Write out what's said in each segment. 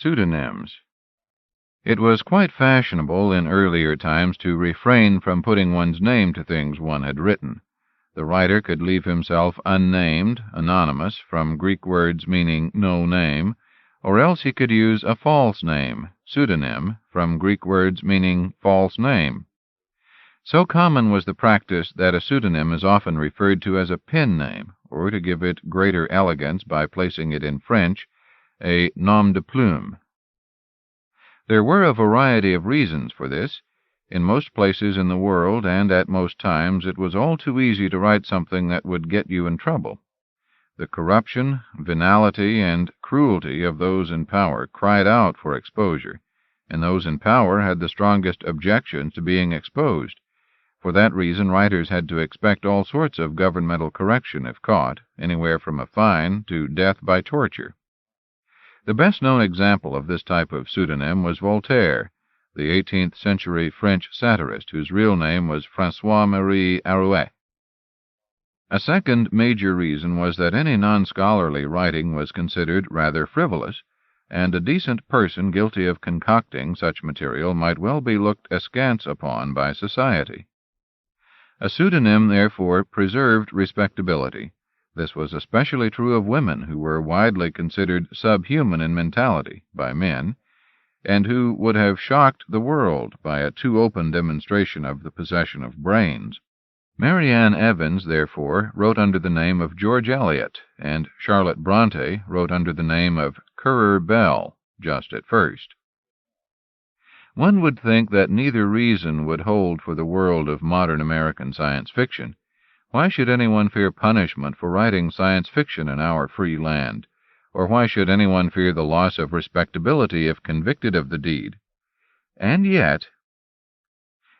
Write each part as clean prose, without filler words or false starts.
Pseudonyms. It was quite fashionable in earlier times to refrain from putting one's name to things one had written. The writer could leave himself unnamed, anonymous, from Greek words meaning no name, or else he could use a false name, pseudonym, from Greek words meaning false name. So common was the practice that a pseudonym is often referred to as a pen name, or, to give it greater elegance by placing it in French, a nom de plume. There were a variety of reasons for this. In most places in the world, and at most times, it was all too easy to write something that would get you in trouble. The corruption, venality, and cruelty of those in power cried out for exposure, and those in power had the strongest objections to being exposed. For that reason, writers had to expect all sorts of governmental correction if caught, anywhere from a fine to death by torture. The best-known example of this type of pseudonym was Voltaire, the 18th-century French satirist whose real name was François-Marie Arouet. A second major reason was that any non-scholarly writing was considered rather frivolous, and a decent person guilty of concocting such material might well be looked askance upon by society. A pseudonym, therefore, preserved respectability. This was especially true of women, who were widely considered subhuman in mentality by men, and who would have shocked the world by a too open demonstration of the possession of brains. Mary Ann Evans, therefore, wrote under the name of George Eliot, and Charlotte Bronte wrote under the name of Currer Bell, just at first. One would think that neither reason would hold for the world of modern American science fiction. Why should anyone fear punishment for writing science fiction in our free land? Or why should anyone fear the loss of respectability if convicted of the deed? And yet,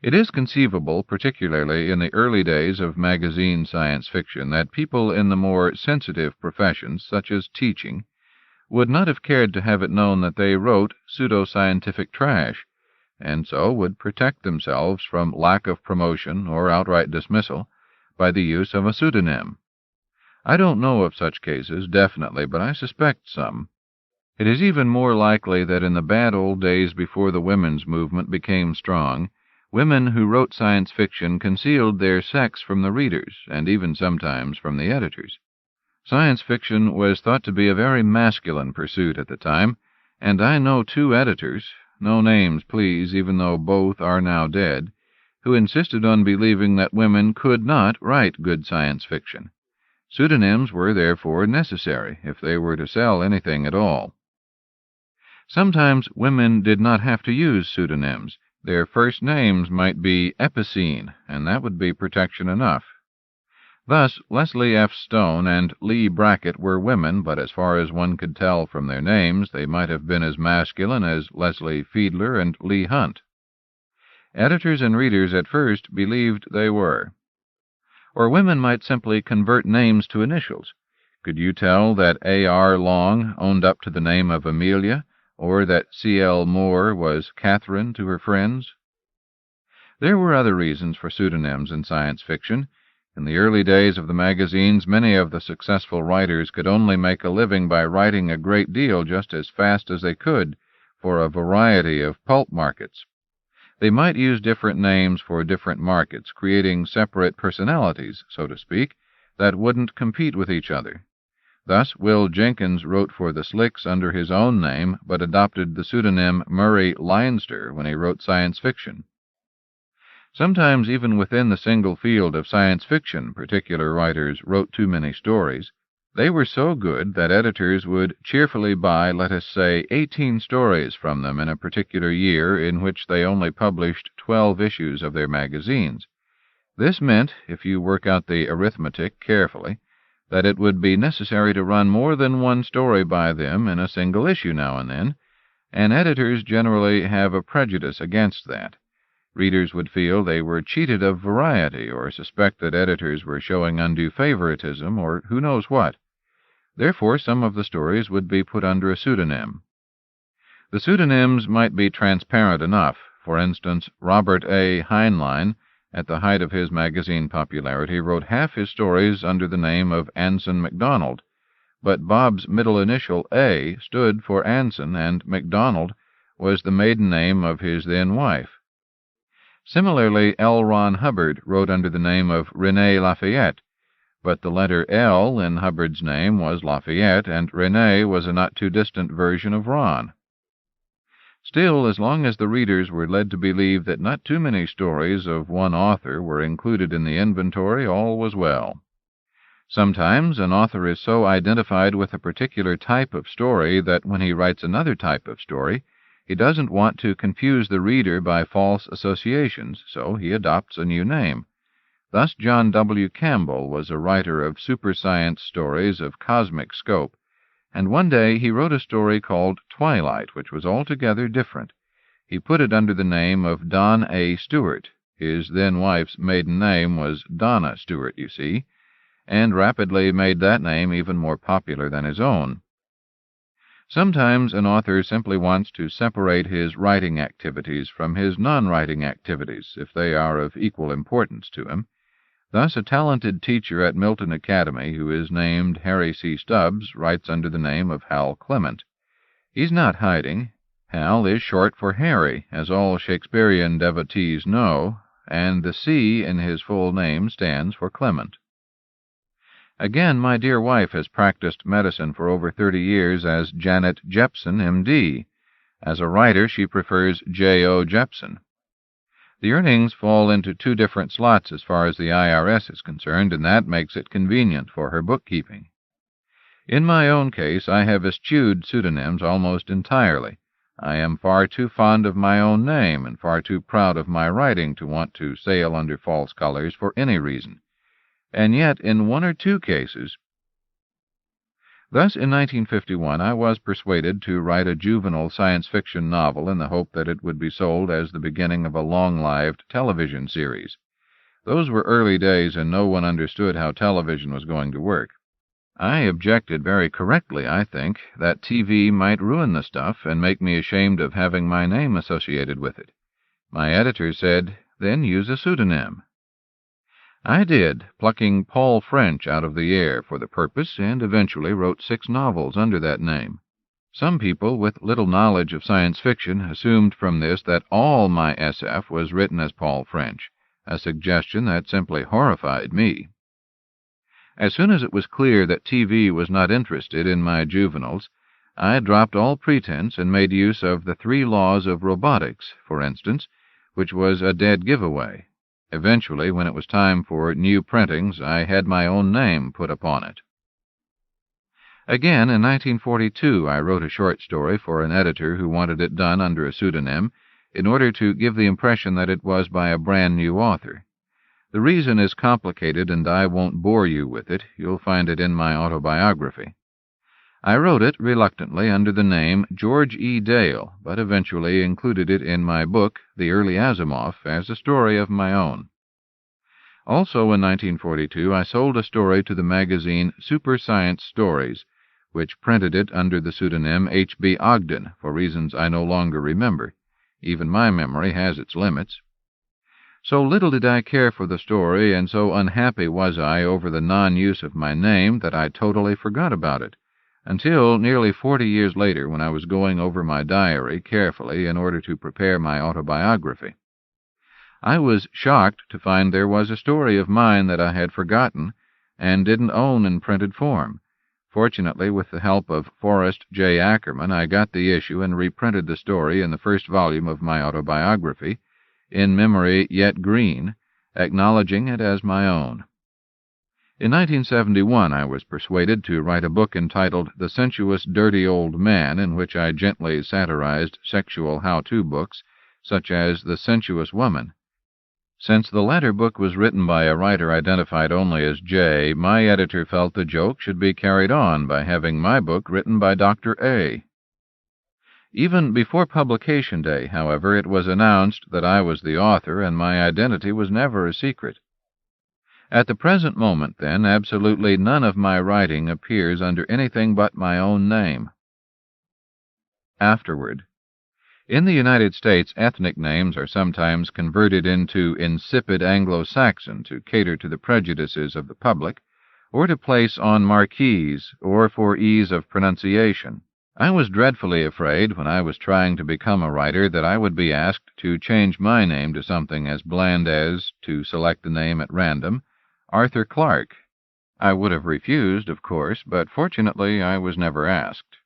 it is conceivable, particularly in the early days of magazine science fiction, that people in the more sensitive professions, such as teaching, would not have cared to have it known that they wrote pseudo-scientific trash, and so would protect themselves from lack of promotion or outright dismissal by the use of a pseudonym. I don't know of such cases, definitely, but I suspect some. It is even more likely that in the bad old days before the women's movement became strong, women who wrote science fiction concealed their sex from the readers, and even sometimes from the editors. Science fiction was thought to be a very masculine pursuit at the time, and I know 2 editors, no names, please, even though both are now dead, who insisted on believing that women could not write good science fiction. Pseudonyms were therefore necessary if they were to sell anything at all. Sometimes women did not have to use pseudonyms. Their first names might be epicene, and that would be protection enough. Thus, Leslie F. Stone and Lee Brackett were women, but as far as one could tell from their names, they might have been as masculine as Leslie Fiedler and Lee Hunt. Editors and readers at first believed they were. Or women might simply convert names to initials. Could you tell that A.R. Long owned up to the name of Amelia, or that C.L. Moore was Catherine to her friends? There were other reasons for pseudonyms in science fiction. In the early days of the magazines, many of the successful writers could only make a living by writing a great deal just as fast as they could for a variety of pulp markets. They might use different names for different markets, creating separate personalities, so to speak, that wouldn't compete with each other. Thus, Will Jenkins wrote for the Slicks under his own name, but adopted the pseudonym Murray Leinster when he wrote science fiction. Sometimes, even within the single field of science fiction, particular writers wrote too many stories. They were so good that editors would cheerfully buy, let us say, 18 stories from them in a particular year in which they only published 12 issues of their magazines. This meant, if you work out the arithmetic carefully, that it would be necessary to run more than one story by them in a single issue now and editors generally have a prejudice against that. Readers would feel they were cheated of variety, or suspect that editors were showing undue favoritism, or who knows what. Therefore, some of the stories would be put under a pseudonym. The pseudonyms might be transparent enough. For instance, Robert A. Heinlein, at the height of his magazine popularity, wrote half his stories under the name of Anson MacDonald, but Bob's middle initial, A, stood for Anson, and MacDonald was the maiden name of his then wife. Similarly, L. Ron Hubbard wrote under the name of René Lafayette, but the letter L in Hubbard's name was Lafayette, and René was a not-too-distant version of Ron. Still, as long as the readers were led to believe that not too many stories of one author were included in the inventory, all was well. Sometimes an author is so identified with a particular type of story that when he writes another type of story, he doesn't want to confuse the reader by false associations, so he adopts a new name. Thus John W. Campbell was a writer of super-science stories of cosmic scope, and one day he wrote a story called Twilight, which was altogether different. He put it under the name of Don A. Stewart. His then-wife's maiden name was Donna Stewart, you see, and rapidly made that name even more popular than his own. Sometimes an author simply wants to separate his writing activities from his non-writing activities, if they are of equal importance to him. Thus, a talented teacher at Milton Academy, who is named Harry C. Stubbs, writes under the name of Hal Clement. He's not hiding. Hal is short for Harry, as all Shakespearean devotees know, and the C in his full name stands for Clement. Again, my dear wife has practiced medicine for over 30 years as Janet Jepson, M.D. As a writer, she prefers J.O. Jepson. The earnings fall into two different slots as far as the IRS is concerned, and that makes it convenient for her bookkeeping. In my own case, I have eschewed pseudonyms almost entirely. I am far too fond of my own name and far too proud of my writing to want to sail under false colors for any reason. And yet, in one or two cases... Thus, in 1951, I was persuaded to write a juvenile science fiction novel in the hope that it would be sold as the beginning of a long-lived television series. Those were early days, and no one understood how television was going to work. I objected very correctly, I think, that TV might ruin the stuff and make me ashamed of having my name associated with it. My editor said, "Then use a pseudonym." I did, plucking Paul French out of the air for the purpose, and eventually wrote 6 novels under that name. Some people with little knowledge of science fiction assumed from this that all my SF was written as Paul French, a suggestion that simply horrified me. As soon as it was clear that TV was not interested in my juveniles, I dropped all pretense and made use of the 3 laws of robotics, for instance, which was a dead giveaway. Eventually, when it was time for new printings, I had my own name put upon it. Again, in 1942, I wrote a short story for an editor who wanted it done under a pseudonym in order to give the impression that it was by a brand-new author. The reason is complicated, and I won't bore you with it. You'll find it in my autobiography. I wrote it reluctantly under the name George E. Dale, but eventually included it in my book, The Early Asimov, as a story of my own. Also in 1942, I sold a story to the magazine Super Science Stories, which printed it under the pseudonym H.B. Ogden, for reasons I no longer remember. Even my memory has its limits. So little did I care for the story, and so unhappy was I over the non-use of my name, that I totally forgot about it, until nearly 40 years later, when I was going over my diary carefully in order to prepare my autobiography. I was shocked to find there was a story of mine that I had forgotten and didn't own in printed form. Fortunately, with the help of Forrest J. Ackerman, I got the issue and reprinted the story in the first volume of my autobiography, In Memory Yet Green, acknowledging it as my own. In 1971, I was persuaded to write a book entitled The Sensuous Dirty Old Man, in which I gently satirized sexual how-to books, such as The Sensuous Woman. Since the latter book was written by a writer identified only as J, my editor felt the joke should be carried on by having my book written by Dr. A. Even before publication day, however, it was announced that I was the author, and my identity was never a secret. At the present moment, then, absolutely none of my writing appears under anything but my own name. Afterward. In the United States, ethnic names are sometimes converted into insipid Anglo-Saxon to cater to the prejudices of the public, or to place on marquees, or for ease of pronunciation. I was dreadfully afraid when I was trying to become a writer that I would be asked to change my name to something as bland as, to select a name at random, Arthur Clarke. I would have refused, of course, but fortunately I was never asked.